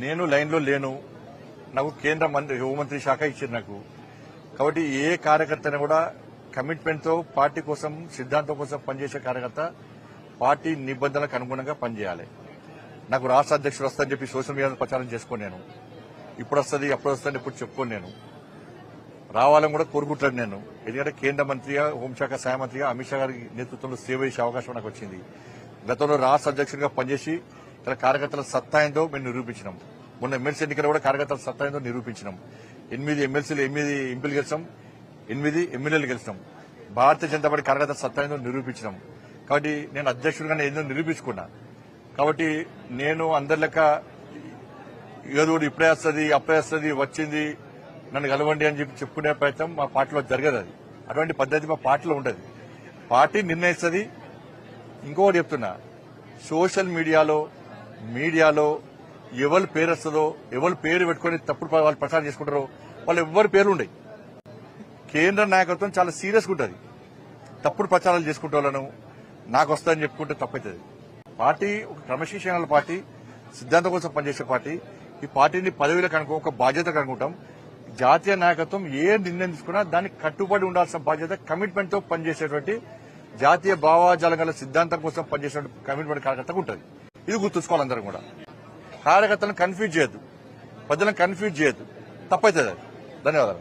నేను లైన్లో లేను. నాకు కేంద్ర హోంమంత్రి శాఖ ఇచ్చింది నాకు. కాబట్టి ఏ కార్యకర్తని కూడా కమిట్మెంట్తో పార్టీ కోసం సిద్ధాంతం కోసం పనిచేసే కార్యకర్త పార్టీ నిబంధనలకు అనుగుణంగా పనిచేయాలి. నాకు రాష్ట్ర అధ్యక్షుడు వస్తుందని చెప్పి సోషల్ మీడియాలో ప్రచారం చేసుకోను. నేను ఇప్పుడు వస్తుంది అప్పుడు వస్తుంది ఇప్పుడు చెప్పుకోను. నేను రావాలని కూడా కోరుకుంటాను. నేను ఎందుకంటే కేంద్ర మంత్రిగా హోంశాఖ సహాయ మంత్రిగా అమిత్ షా గారి నేతృత్వంలో సేవ చేసే అవకాశం నాకు వచ్చింది. గతంలో రాష్ట్ర అధ్యక్షుడిగా పనిచేసి ఇక్కడ కార్యకర్తల సత్తా ఏందో మేము నిరూపించినాం. మొన్న ఎమ్మెల్సీ ఎన్నికలు కూడా కార్యకర్తల సత్తా ఏందో నిరూపించినాం. 8 ఎమ్మెల్సీలు 8 ఎంపీలు గెలిచాం, 8 ఎమ్మెల్యేలు గెలిచాం. భారతీయ జనతా పార్టీ కార్యకర్తల సత్తా ఏందో నిరూపించినాం. కాబట్టి నేను అధ్యక్షుడిగానే ఏందో నిరూపించుకున్నా. కాబట్టి నేను అందరి లెక్క ఏదో ఇప్పుడే వస్తుంది అప్పుడే వస్తుంది వచ్చింది నన్ను కలవండి అని చెప్పి చెప్పుకునే ప్రయత్నం మా పార్టీలో జరగదు. అది అటువంటి పద్ధతి మా పార్టీలో ఉండదు. పార్టీ నిర్ణయిస్తుంది. ఇంకొకటి చెప్తున్నా, సోషల్ మీడియాలో ఎవరి పేరు వస్తుందో ఎవరి పేరు పెట్టుకుని తప్పుడు వాళ్ళు ప్రచారం చేసుకుంటారో వాళ్ళు ఎవరి పేర్లు ఉండవు. కేంద్ర నాయకత్వం చాలా సీరియస్గా ఉంటుంది. తప్పుడు ప్రచారాలు చేసుకుంటే వాళ్ళను నాకు వస్తుందని చెప్పుకుంటే తప్పవుతుంది. పార్టీ ఒక క్రమశిక్షణ పార్టీ, సిద్ధాంతం కోసం పనిచేసే పార్టీ. ఈ పార్టీని పదవిలకు అనుకో ఒక బాధ్యత అనుకుంటాం. జాతీయ నాయకత్వం ఏ నిర్ణయం తీసుకున్నా దానికి కట్టుబడి ఉండాల్సిన బాధ్యత, కమిట్మెంట్ తో పనిచేసేటువంటి జాతీయ భావాజాలం గల సిద్ధాంతం కోసం పనిచేసే కమిట్మెంట్ కార్యకర్తకు ఉంటుంది. ఇది గుర్తుంచుకోవాలి. అందరం కూడా కార్యకర్తలను కన్ఫ్యూజ్ చేయొద్దు, ప్రజలను కన్ఫ్యూజ్ చేయొద్దు. తప్పవుతుంది. ధన్యవాదాలు.